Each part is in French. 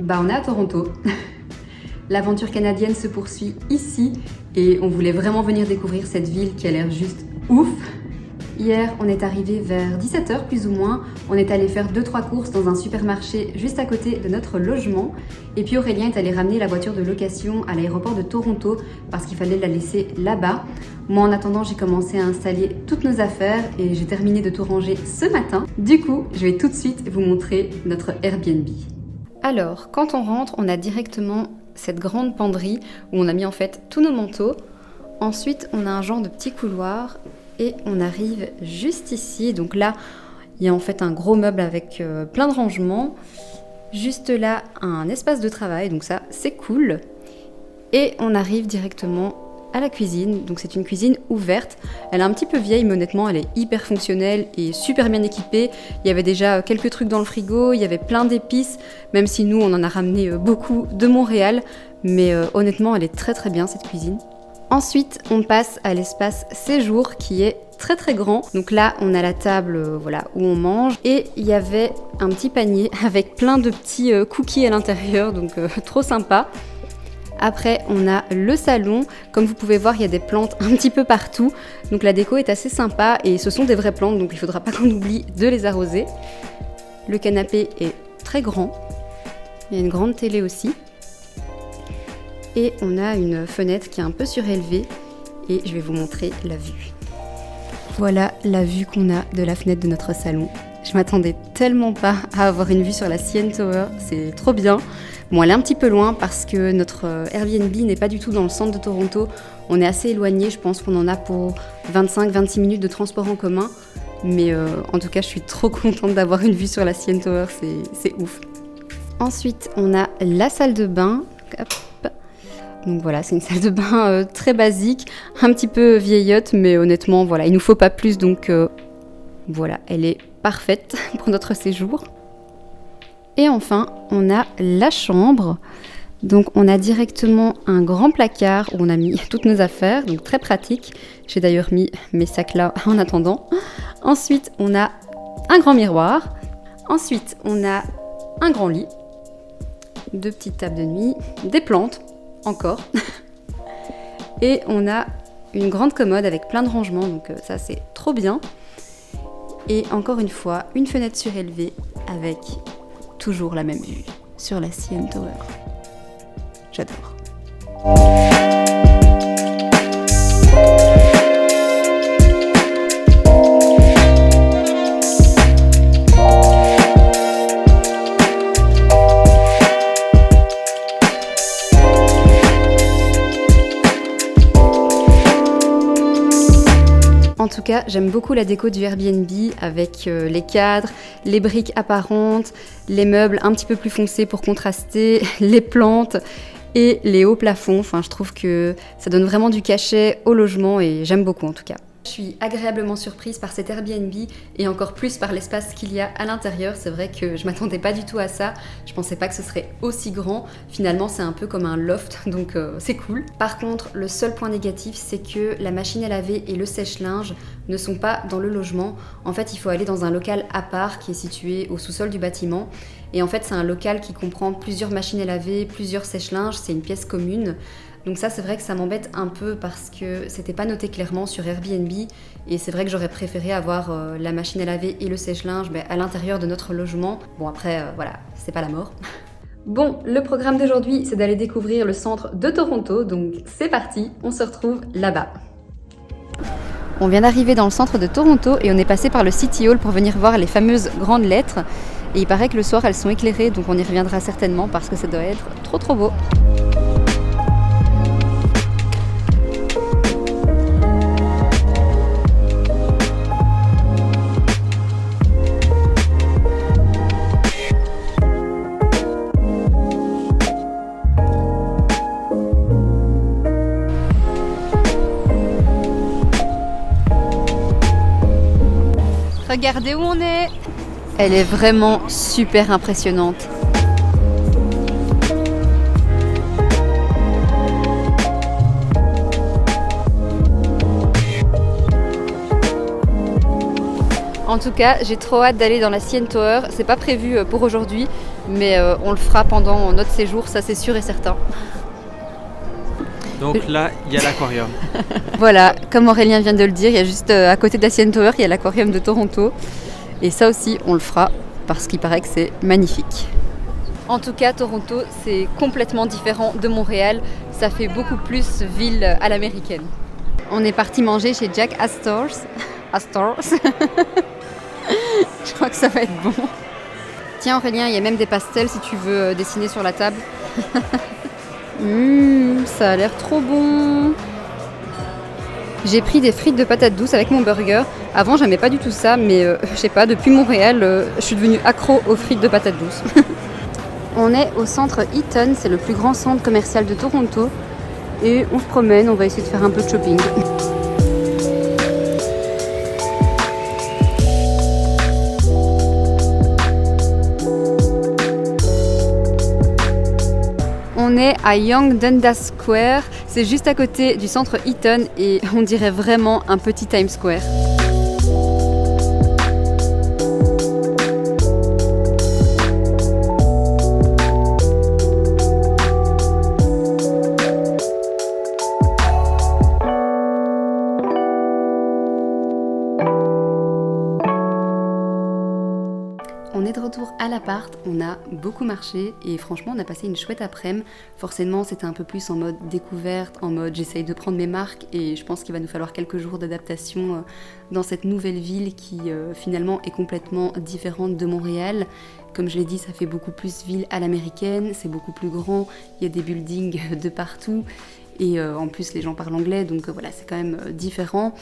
On est à Toronto. L'aventure canadienne se poursuit ici et on voulait vraiment venir découvrir cette ville qui a l'air juste ouf. Hier, on est arrivé vers 17h plus ou moins. On est allé faire 2-3 courses dans un supermarché juste à côté de notre logement. Et puis Aurélien est allé ramener la voiture de location à l'aéroport de Toronto parce qu'il fallait la laisser là-bas. Moi, en attendant, j'ai commencé à installer toutes nos affaires et j'ai terminé de tout ranger ce matin. Du coup, je vais tout de suite vous montrer notre Airbnb. Alors, quand on rentre, on a directement cette grande penderie où on a mis en fait tous nos manteaux. Ensuite, on a un genre de petit couloir et on arrive juste ici. Donc là, il y a en fait un gros meuble avec plein de rangements. Juste là, un espace de travail, donc ça, c'est cool. Et on arrive directement à la cuisine. Donc c'est une cuisine ouverte. Elle est un petit peu vieille, mais honnêtement, elle est hyper fonctionnelle et super bien équipée. Il y avait déjà quelques trucs dans le frigo, il y avait plein d'épices, même si nous, on en a ramené beaucoup de Montréal. Mais honnêtement, elle est très très bien, cette cuisine. Ensuite, on passe à l'espace séjour qui est très très grand. Donc là, on a la table voilà, où on mange et il y avait un petit panier avec plein de petits cookies à l'intérieur, donc trop sympa. Après, on a le salon. Comme vous pouvez voir, il y a des plantes un petit peu partout. Donc la déco est assez sympa et ce sont des vraies plantes, donc il ne faudra pas qu'on oublie de les arroser. Le canapé est très grand. Il y a une grande télé aussi. Et on a une fenêtre qui est un peu surélevée et je vais vous montrer la vue. Voilà la vue qu'on a de la fenêtre de notre salon. Je m'attendais tellement pas à avoir une vue sur la CN Tower, c'est trop bien. Bon, elle est un petit peu loin parce que notre Airbnb n'est pas du tout dans le centre de Toronto. On est assez éloigné, je pense qu'on en a pour 25-26 minutes de transport en commun. Mais en tout cas, je suis trop contente d'avoir une vue sur la CN Tower, c'est ouf. Ensuite, on a la salle de bain. Hop. Donc voilà, c'est une salle de bain très basique, un petit peu vieillotte, mais honnêtement, voilà, il nous faut pas plus, donc voilà, elle est parfaite pour notre séjour. Et enfin, on a la chambre. Donc on a directement un grand placard où on a mis toutes nos affaires, donc très pratique. J'ai d'ailleurs mis mes sacs là en attendant. Ensuite, on a un grand miroir. Ensuite, on a un grand lit, 2 petites tables de nuit, des plantes. Encore. Et on a une grande commode avec plein de rangements, donc ça c'est trop bien. Et encore une fois, une fenêtre surélevée avec toujours la même vue sur la CN Tower. J'adore. En tout cas, j'aime beaucoup la déco du Airbnb avec les cadres, les briques apparentes, les meubles un petit peu plus foncés pour contraster, les plantes et les hauts plafonds. Enfin, je trouve que ça donne vraiment du cachet au logement et j'aime beaucoup en tout cas. Je suis agréablement surprise par cet Airbnb et encore plus par l'espace qu'il y a à l'intérieur. C'est vrai que je m'attendais pas du tout à ça. Je pensais pas que ce serait aussi grand. Finalement, c'est un peu comme un loft, donc c'est cool. Par contre, le seul point négatif, c'est que la machine à laver et le sèche-linge ne sont pas dans le logement. En fait, il faut aller dans un local à part qui est situé au sous-sol du bâtiment. Et en fait, c'est un local qui comprend plusieurs machines à laver, plusieurs sèche-linges. C'est une pièce commune. Donc ça, c'est vrai que ça m'embête un peu parce que c'était pas noté clairement sur Airbnb et c'est vrai que j'aurais préféré avoir la machine à laver et le sèche-linge à l'intérieur de notre logement. Bon après, voilà, c'est pas la mort. Bon, le programme d'aujourd'hui, c'est d'aller découvrir le centre de Toronto, donc c'est parti, on se retrouve là-bas. On vient d'arriver dans le centre de Toronto et on est passé par le City Hall pour venir voir les fameuses grandes lettres. Et il paraît que le soir, elles sont éclairées, donc on y reviendra certainement parce que ça doit être trop beau. Regardez où on est! Elle est vraiment super impressionnante. En tout cas, j'ai trop hâte d'aller dans la CN Tower. C'est pas prévu pour aujourd'hui, mais on le fera pendant notre séjour, ça c'est sûr et certain. Donc là, il y a l'aquarium. Voilà, comme Aurélien vient de le dire, il y a juste à côté de la CN Tower, il y a l'aquarium de Toronto. Et ça aussi, on le fera parce qu'il paraît que c'est magnifique. En tout cas, Toronto, c'est complètement différent de Montréal. Ça fait beaucoup plus ville à l'américaine. On est parti manger chez Jack Astor's. Je crois que ça va être bon. Tiens Aurélien, il y a même des pastels si tu veux dessiner sur la table. Ça a l'air trop bon. J'ai pris des frites de patates douces avec mon burger. Avant, j'aimais pas du tout ça, mais je sais pas, depuis Montréal, je suis devenue accro aux frites de patates douces. On est au centre Eaton, c'est le plus grand centre commercial de Toronto. Et on se promène, on va essayer de faire un peu de shopping. On est à Yonge Dundas Square, c'est juste à côté du centre Eaton et on dirait vraiment un petit Times Square. On est de retour à l'appart, on a beaucoup marché et franchement on a passé une chouette après-midi. Forcément c'était un peu plus en mode découverte, en mode j'essaye de prendre mes marques et je pense qu'il va nous falloir quelques jours d'adaptation dans cette nouvelle ville qui finalement est complètement différente de Montréal. Comme je l'ai dit, ça fait beaucoup plus ville à l'américaine, c'est beaucoup plus grand, il y a des buildings de partout et en plus les gens parlent anglais donc voilà c'est quand même différent.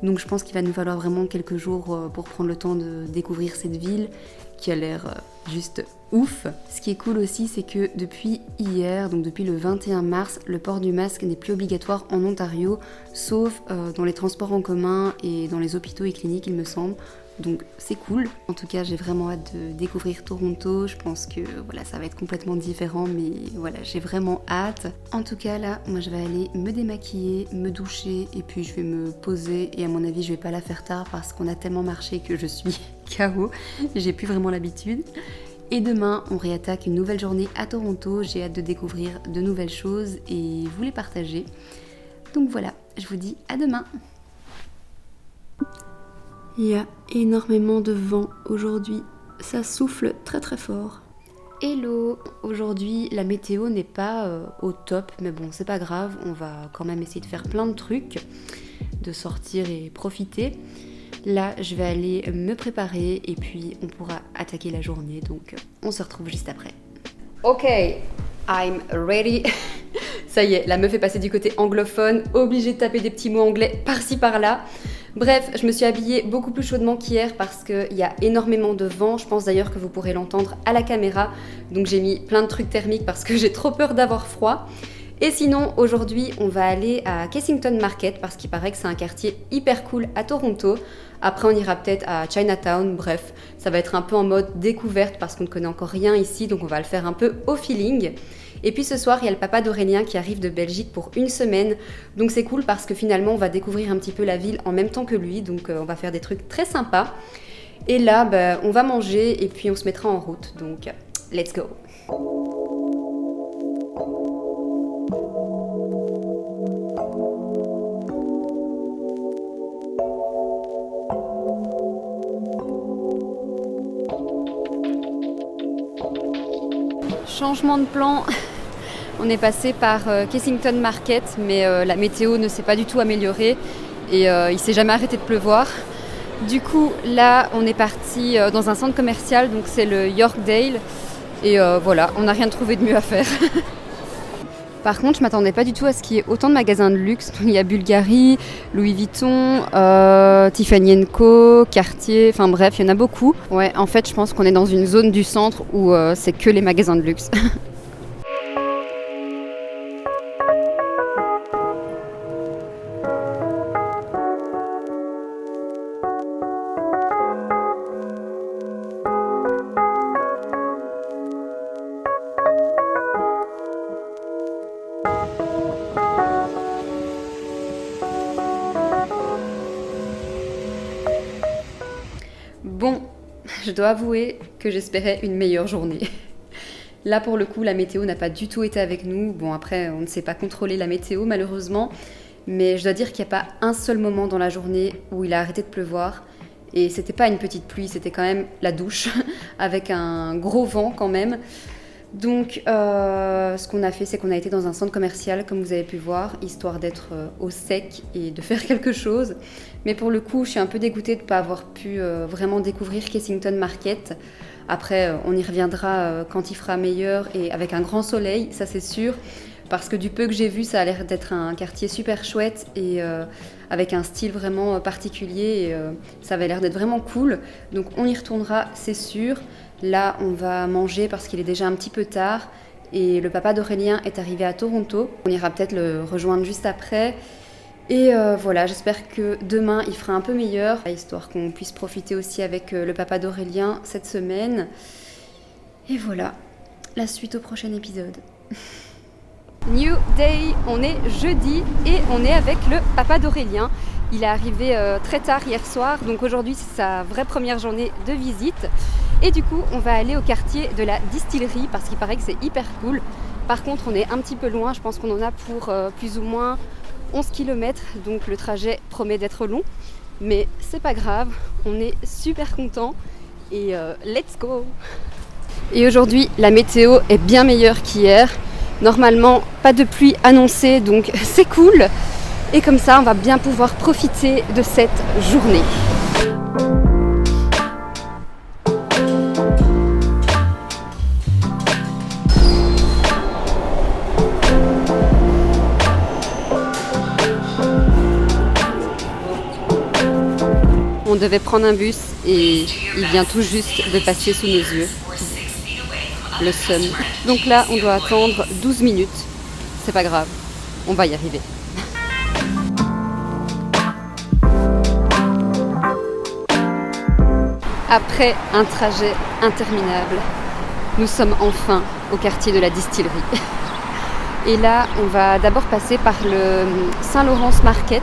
Donc je pense qu'il va nous falloir vraiment quelques jours pour prendre le temps de découvrir cette ville qui a l'air juste ouf. Ce qui est cool aussi, c'est que depuis hier, donc depuis le 21 mars, le port du masque n'est plus obligatoire en Ontario, sauf dans les transports en commun et dans les hôpitaux et cliniques, il me semble. Donc c'est cool. En tout cas, j'ai vraiment hâte de découvrir Toronto. Je pense que voilà, ça va être complètement différent, mais voilà, j'ai vraiment hâte. En tout cas, là, moi, je vais aller me démaquiller, me doucher, et puis je vais me poser. Et à mon avis, je vais pas la faire tard parce qu'on a tellement marché que je suis KO. J'ai plus vraiment l'habitude. Et demain, on réattaque une nouvelle journée à Toronto. J'ai hâte de découvrir de nouvelles choses et vous les partager. Donc voilà, je vous dis à demain. Il y a énormément de vent aujourd'hui, ça souffle très très fort. Hello, aujourd'hui la météo n'est pas au top, mais bon c'est pas grave, on va quand même essayer de faire plein de trucs, de sortir et profiter. Là je vais aller me préparer et puis on pourra attaquer la journée, donc on se retrouve juste après. Ok, I'm ready. Ça y est, la meuf est passée du côté anglophone, obligée de taper des petits mots anglais par-ci par-là. Bref, je me suis habillée beaucoup plus chaudement qu'hier parce qu'il y a énormément de vent. Je pense d'ailleurs que vous pourrez l'entendre à la caméra. Donc j'ai mis plein de trucs thermiques parce que j'ai trop peur d'avoir froid. Et sinon, aujourd'hui, on va aller à Kensington Market parce qu'il paraît que c'est un quartier hyper cool à Toronto. Après, on ira peut-être à Chinatown. Bref, ça va être un peu en mode découverte parce qu'on ne connaît encore rien ici. Donc on va le faire un peu au feeling. Et puis ce soir, il y a le papa d'Aurélien qui arrive de Belgique pour une semaine. Donc c'est cool parce que finalement, on va découvrir un petit peu la ville en même temps que lui. Donc on va faire des trucs très sympas. Et là, on va manger et puis on se mettra en route. Donc, let's go! Changement de plan, on est passé par Kensington Market, mais la météo ne s'est pas du tout améliorée et il s'est jamais arrêté de pleuvoir. Du coup, là, on est parti dans un centre commercial, donc c'est le Yorkdale, et voilà, on n'a rien trouvé de mieux à faire. Par contre, je m'attendais pas du tout à ce qu'il y ait autant de magasins de luxe. Il y a Bulgari, Louis Vuitton, Tiffany & Co, Cartier, enfin bref, il y en a beaucoup. Ouais, en fait, je pense qu'on est dans une zone du centre où c'est que les magasins de luxe. je dois avouer que j'espérais une meilleure journée. Là pour le coup la météo n'a pas du tout été avec nous. Bon après on ne sait pas contrôler la météo malheureusement, mais je dois dire qu'il n'y a pas un seul moment dans la journée où il a arrêté de pleuvoir. Et c'était pas une petite pluie, c'était quand même la douche, avec un gros vent quand même. Donc ce qu'on a fait, c'est qu'on a été dans un centre commercial, comme vous avez pu voir, histoire d'être au sec et de faire quelque chose. Mais pour le coup, je suis un peu dégoûtée de ne pas avoir pu vraiment découvrir Kensington Market. Après, on y reviendra quand il fera meilleur et avec un grand soleil, ça c'est sûr. Parce que du peu que j'ai vu, ça a l'air d'être un quartier super chouette et avec un style vraiment particulier. Et, ça avait l'air d'être vraiment cool. Donc on y retournera, c'est sûr. Là, on va manger parce qu'il est déjà un petit peu tard. Et le papa d'Aurélien est arrivé à Toronto. On ira peut-être le rejoindre juste après. Et voilà, j'espère que demain, il fera un peu meilleur. Histoire qu'on puisse profiter aussi avec le papa d'Aurélien cette semaine. Et voilà, la suite au prochain épisode. New Day, on est jeudi et on est avec le papa d'Aurélien. Il est arrivé très tard hier soir, donc aujourd'hui c'est sa vraie première journée de visite. Et du coup, on va aller au quartier de la distillerie parce qu'il paraît que c'est hyper cool. Par contre, on est un petit peu loin, je pense qu'on en a pour plus ou moins 11 km, donc le trajet promet d'être long. Mais c'est pas grave, on est super contents et let's go! Et aujourd'hui, la météo est bien meilleure qu'hier. Normalement, pas de pluie annoncée, donc c'est cool. Et comme ça, on va bien pouvoir profiter de cette journée. On devait prendre un bus et il vient tout juste de passer sous nos yeux. Le seum. Donc là, on doit attendre 12 minutes. C'est pas grave, on va y arriver. Après un trajet interminable, nous sommes enfin au quartier de la distillerie. Et là, on va d'abord passer par le Saint-Laurence Market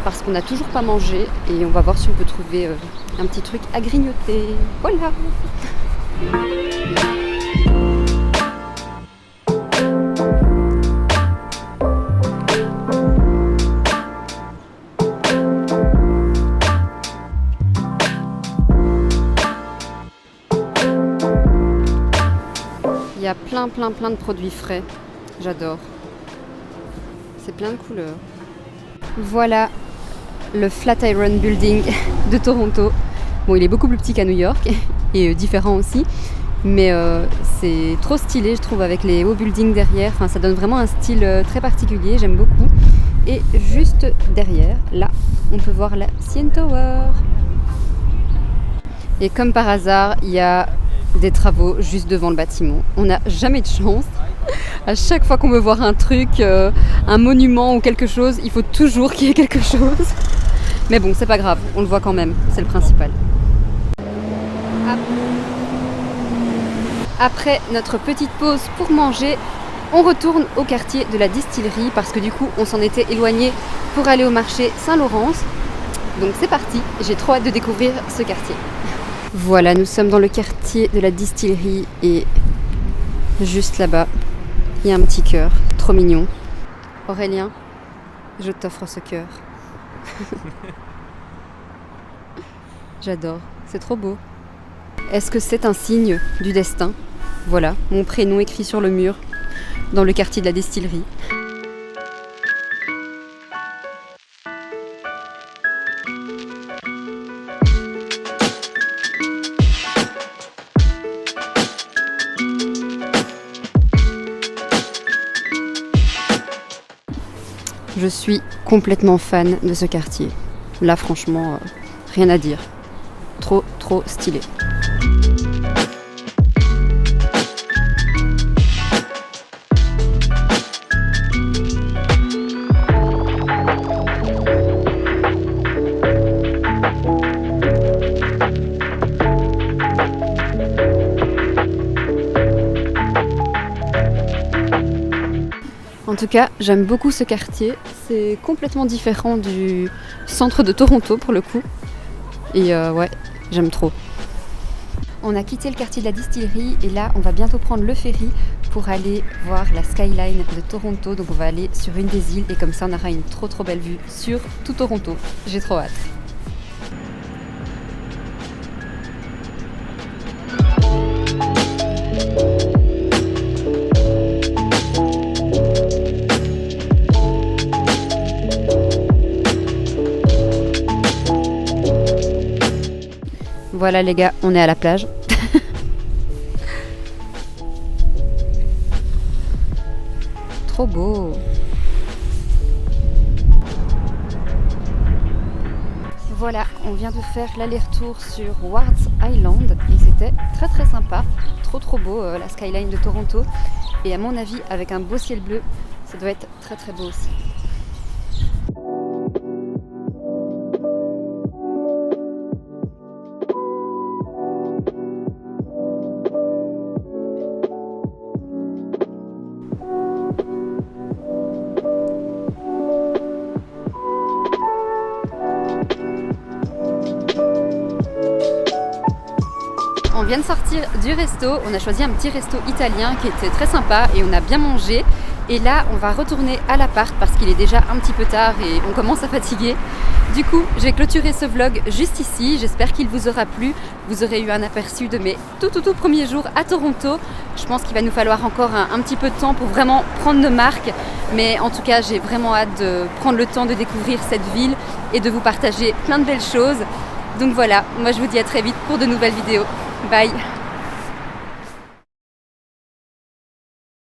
parce qu'on n'a toujours pas mangé et on va voir si on peut trouver un petit truc à grignoter. Voilà! Il y a plein de produits frais. J'adore. C'est plein de couleurs. Voilà le Flatiron Building de Toronto. Bon, il est beaucoup plus petit qu'à New York et différent aussi. Mais c'est trop stylé, je trouve, avec les hauts buildings derrière. Enfin, ça donne vraiment un style très particulier. J'aime beaucoup. Et juste derrière, là, on peut voir la CN Tower. Et comme par hasard, il y a des travaux juste devant le bâtiment. On n'a jamais de chance. À chaque fois qu'on veut voir un truc, un monument ou quelque chose, il faut toujours qu'il y ait quelque chose. Mais bon, c'est pas grave, on le voit quand même, c'est le principal. Après notre petite pause pour manger, on retourne au quartier de la distillerie parce que du coup, on s'en était éloigné pour aller au marché Saint-Laurence. Donc c'est parti, j'ai trop hâte de découvrir ce quartier. Voilà, nous sommes dans le quartier de la distillerie et juste là-bas, il y a un petit cœur, trop mignon. Aurélien, je t'offre ce cœur. J'adore, c'est trop beau. Est-ce que c'est un signe du destin? Voilà, mon prénom écrit sur le mur, dans le quartier de la distillerie. Je suis complètement fan de ce quartier. Là, franchement, rien à dire. Trop stylé. En tout cas, j'aime beaucoup ce quartier. C'est complètement différent du centre de Toronto pour le coup. Et ouais, j'aime trop. On a quitté le quartier de la distillerie et là on va bientôt prendre le ferry pour aller voir la skyline de Toronto. Donc on va aller sur une des îles et comme ça on aura une trop belle vue sur tout Toronto. J'ai trop hâte. Voilà les gars, on est à la plage. Trop beau. Voilà, on vient de faire l'aller-retour sur Wards Island et c'était très sympa. Trop beau la skyline de Toronto. Et à mon avis, avec un beau ciel bleu, ça doit être très beau aussi. On vient de sortir du resto, on a choisi un petit resto italien qui était très sympa et on a bien mangé. Et là, on va retourner à l'appart parce qu'il est déjà un petit peu tard et on commence à fatiguer. Du coup, je vais clôturer ce vlog juste ici. J'espère qu'il vous aura plu. Vous aurez eu un aperçu de mes tout premiers jours à Toronto. Je pense qu'il va nous falloir encore un petit peu de temps pour vraiment prendre nos marques. Mais en tout cas, j'ai vraiment hâte de prendre le temps de découvrir cette ville et de vous partager plein de belles choses. Donc voilà, moi je vous dis à très vite pour de nouvelles vidéos. Bye!